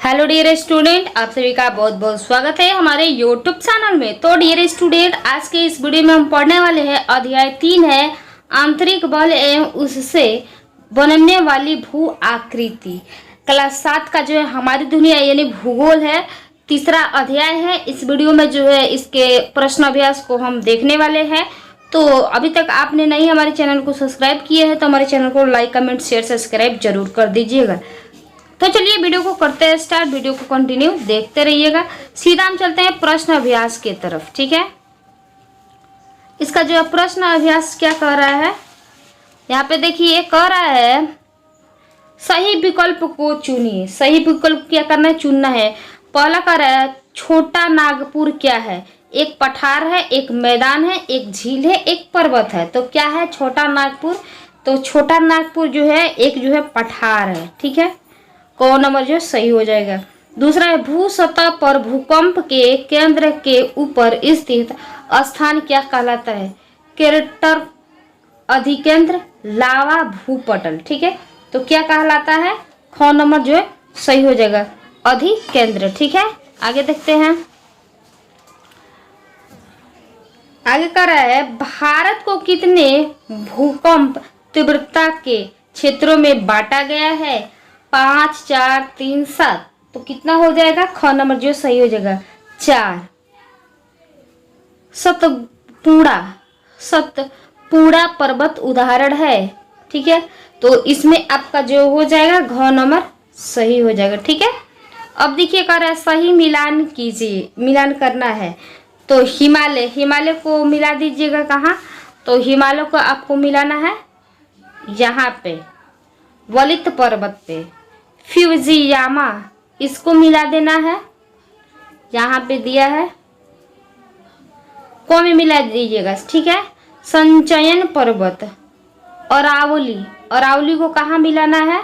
Hello dear student, आप सभी का बहुत बहुत स्वागत है हमारे यूट्यूब चैनल में। तो डियर स्टूडेंट, आज के इस वीडियो में हम पढ़ने वाले हैं अध्याय 3 है आंतरिक बल एवं उससे बनने वाली भू आकृति। क्लास 7 का जो है हमारी दुनिया यानी भूगोल है, तीसरा अध्याय है। इस वीडियो में जो है इसके प्रश्न अभ्यास को हम देखने वाले हैं। तो अभी तक आपने नहीं हमारे चैनल को सब्सक्राइब किए हैं तो हमारे चैनल को लाइक कमेंट शेयर सब्सक्राइब जरूर कर दीजिएगा। तो चलिए वीडियो को करते हैं स्टार्ट, वीडियो को कंटिन्यू देखते रहिएगा। सीधा हम चलते हैं प्रश्न अभ्यास की तरफ। ठीक है, इसका जो प्रश्न अभ्यास क्या कह रहा है, यहाँ पे देखिए कह रहा है सही विकल्प को चुनिए। सही विकल्प क्या करना है, चुनना है। पहला कह रहा है छोटा नागपुर क्या है। एक पठार है, एक मैदान है, एक झील है, एक पर्वत है। तो क्या है छोटा नागपुर, तो छोटा नागपुर जो है एक जो है पठार है। ठीक है, कौन नंबर जो सही हो जाएगा। दूसरा है भू सतह पर भूकंप के केंद्र के ऊपर स्थित स्थान क्या कहलाता है। क्रेटर, अधिकेंद्र, लावा, भूपटल। ठीक है, तो क्या कहलाता है, ख नंबर जो है सही हो जाएगा, अधिकेंद्र। ठीक है, आगे देखते हैं। आगे कर रहा है भारत को कितने भूकंप तीव्रता के क्षेत्रों में बांटा गया है। 5, 4, 3, 7। तो कितना हो जाएगा, ख नंबर जो सही हो जाएगा 4। सतपुड़ा पर्वत उदाहरण है। ठीक है, तो इसमें आपका जो हो जाएगा घ नंबर सही हो जाएगा। ठीक है, अब देखिए कर रहा है सही मिलान कीजिए, मिलान करना है। तो हिमालय को मिला दीजिएगा कहाँ, तो हिमालय को आपको मिलाना है यहाँ पे वलित पर्वत पे। फ्यूजियामा इसको मिला देना है, यहाँ पे दिया है, को में मिला दीजिएगा। ठीक है, संचयन पर्वत, अरावली को कहाँ मिलाना है,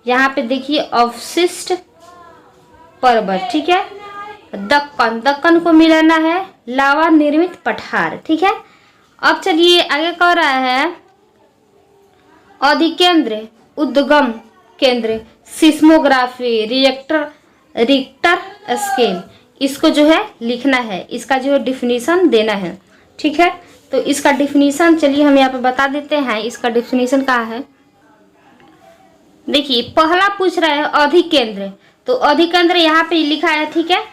यहाँ पे देखिए अवशिष्ट पर्वत। ठीक है, दक्कन को मिलाना है लावा निर्मित पठार। ठीक है, अब चलिए आगे कह रहा है अधिकेंद्र, उद्गम केंद्र, सिस्मोग्राफी, रिक्टर स्केल, इसको जो है लिखना है, इसका जो है डिफिनीशन देना है। ठीक है, तो इसका डिफिनीशन चलिए हम यहाँ पे बता देते हैं। इसका डिफिनीशन क्या है, देखिए पहला पूछ रहा है अधिकेंद्र, तो अधिकेंद्र यहाँ पे लिखा है। ठीक है,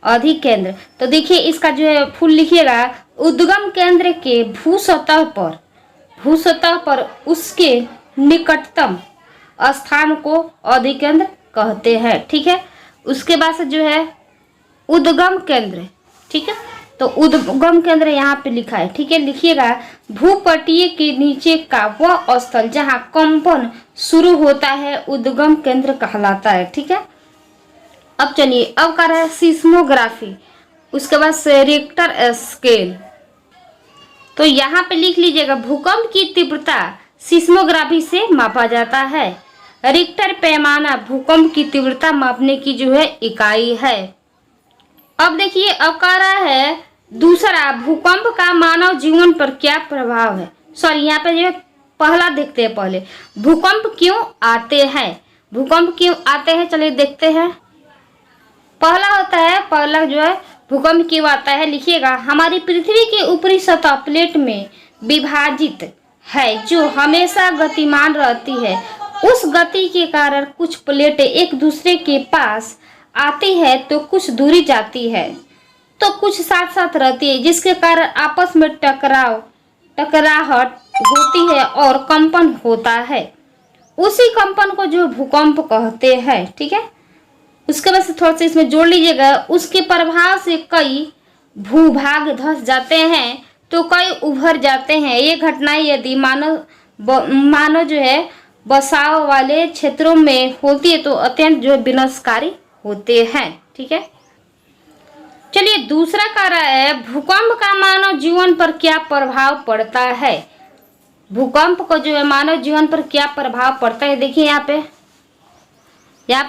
अधिकेंद्र, तो देखिए इसका जो है फुल लिखिएगा उद्गम केंद्र के भू सतह पर उसके निकटतम स्थान को अधिकेंद्र कहते हैं। ठीक है, उसके बाद से जो है उद्गम केंद्र। ठीक है, तो उद्गम केंद्र यहाँ पे लिखा है। ठीक है, लिखिएगा भूपटीय के नीचे का वह स्थल जहाँ कंपन शुरू होता है उद्गम केंद्र कहलाता है। ठीक है, अब चलिए अब कर रहा है सिस्मोग्राफी, उसके बाद से रिक्टर स्केल। तो यहाँ पे लिख लीजिएगा भूकंप की तीव्रता सिस्मोग्राफी से मापा जाता है। रिक्टर पैमाना भूकंप की तीव्रता मापने की जो है इकाई है। अब देखिए अब कह रहा है दूसरा भूकंप का मानव जीवन पर क्या प्रभाव है। सॉरी, यहाँ पे जो पहला देखते हैं, पहले भूकंप क्यों आते हैं, भूकंप क्यों आते हैं चलिए देखते हैं। पहला होता है, पहला जो है भूकंप क्यों आता है, लिखिएगा हमारी पृथ्वी की ऊपरी सतह प्लेट में विभाजित है जो हमेशा गतिमान रहती है। उस गति के कारण कुछ प्लेटें एक दूसरे के पास आती है तो कुछ दूरी जाती है, तो कुछ साथ साथ रहती है, जिसके कारण आपस में टकराहट होती है और कंपन होता है। उसी कंपन को जो भूकंप कहते हैं। ठीक है, उसके बाद से थोड़ा सा इसमें जोड़ लीजिएगा, उसके प्रभाव से कई भूभाग धंस जाते हैं तो कई उभर जाते हैं। ये घटनाएं यदि मानव जो है बसाव वाले क्षेत्रों में होती है तो अत्यंत जो विनाशकारी होते हैं। ठीक है, चलिए दूसरा कह रहा है भूकंप का मानव जीवन पर क्या प्रभाव पड़ता है। भूकंप को जो है मानव जीवन पर क्या प्रभाव पड़ता है, देखिए यहाँ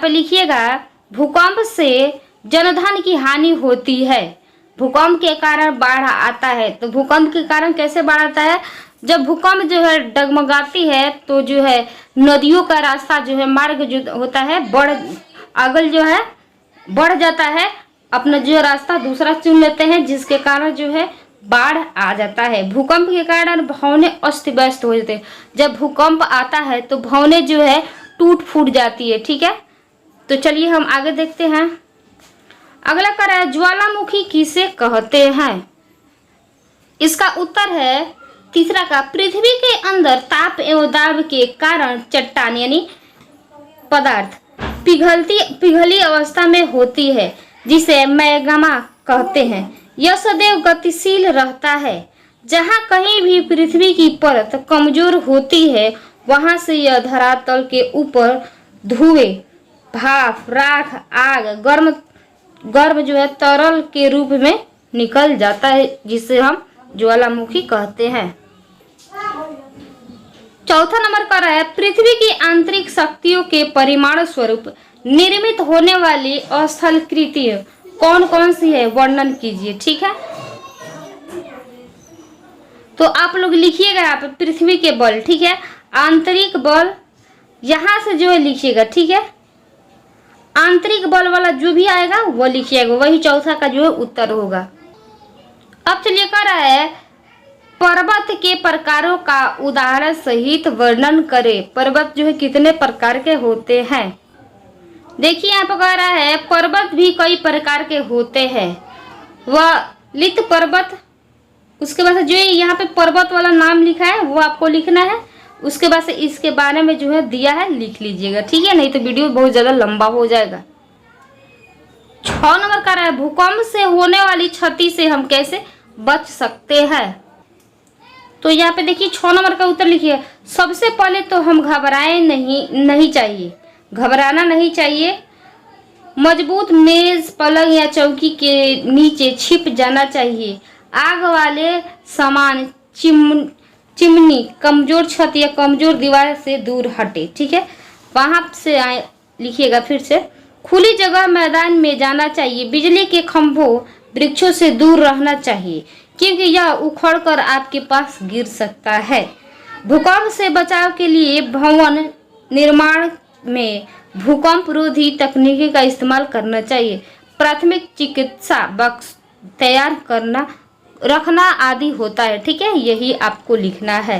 पे लिखिएगा भूकंप से जनधन की हानि होती है। भूकंप के कारण बाढ़ आता है, तो भूकंप के कारण कैसे बाढ़ आता है, जब भूकंप जो है डगमगाती है तो जो है नदियों का रास्ता जो है मार्ग जो होता है आगे जो है बढ़ जाता है, अपना जो रास्ता दूसरा चुन लेते हैं, जिसके कारण जो है बाढ़ आ जाता है। भूकंप के कारण भवनें अस्त व्यस्त हो जाते हैं। जब भूकंप आता है तो भवनें जो है टूट फूट जाती है। ठीक है, तो चलिए हम आगे देखते हैं। अगला कर है ज्वालामुखी किसे कहते हैं। इसका उत्तर है तीसरा का पृथ्वी के अंदर ताप एवं दाब के कारण चट्टान यानी पदार्थ पिघली अवस्था में होती है, जिसे मैग्मा कहते हैं। यह सदैव गतिशील रहता है। जहाँ कहीं भी पृथ्वी की परत कमजोर होती है, वहां से यह धरातल के ऊपर धुएं, भाप, राख, आग, गर्म जो है तरल के रूप में निकल जाता है, जिसे हम ज्वालामुखी कहते हैं। चौथा नंबर का है पृथ्वी की आंतरिक शक्तियों के परिमाण स्वरूप निर्मित होने वाली स्थलाकृतियां कौन कौन सी है, वर्णन कीजिए। ठीक है, तो आप लोग लिखिएगा यहाँ पे पृथ्वी के बल। ठीक है, आंतरिक बल यहां से जो है लिखिएगा। ठीक है, आंतरिक बल वाला जो भी आएगा वो लिखिएगा, वही चौथा का जो है उत्तर होगा। अब चलिए कर रहा है पर्वत के प्रकारों का उदाहरण सहित वर्णन करें। पर्वत जो है कितने प्रकार के होते हैं। देखिए यहाँ पर कह रहा है पर्वत भी कई प्रकार के होते हैं। वह लित पर्वत, उसके बाद जो यहाँ पे पर्वत वाला नाम लिखा है वो आपको लिखना है। उसके बाद से इसके बारे में जो है दिया है लिख लीजिएगा। ठीक है, नहीं तो वीडियो बहुत ज्यादा लंबा हो जाएगा। 6 नंबर का है भूकंप से होने वाली क्षति से हम कैसे बच सकते हैं। तो यहाँ पे देखिए 6 नंबर का उत्तर लिखिए। सबसे पहले तो हम घबराएं नहीं चाहिए, घबराना नहीं चाहिए। मजबूत मेज, पलंग या चौकी के नीचे छिप जाना चाहिए। आग वाले सामान, चिमनी, कमजोर छत या कमजोर दीवार से दूर हटे। ठीक है, वहां से आए लिखिएगा फिर से। खुली जगह मैदान में जाना चाहिए। बिजली के खंभों, वृक्षों से दूर रहना चाहिए, क्योंकि यह उखड़कर आपके पास गिर सकता है। भूकंप से बचाव के लिए भवन निर्माण में भूकंप रोधी तकनीकी का इस्तेमाल करना चाहिए। प्राथमिक चिकित्सा बॉक्स तैयार करना रखना आदि होता है। ठीक है, यही आपको लिखना है।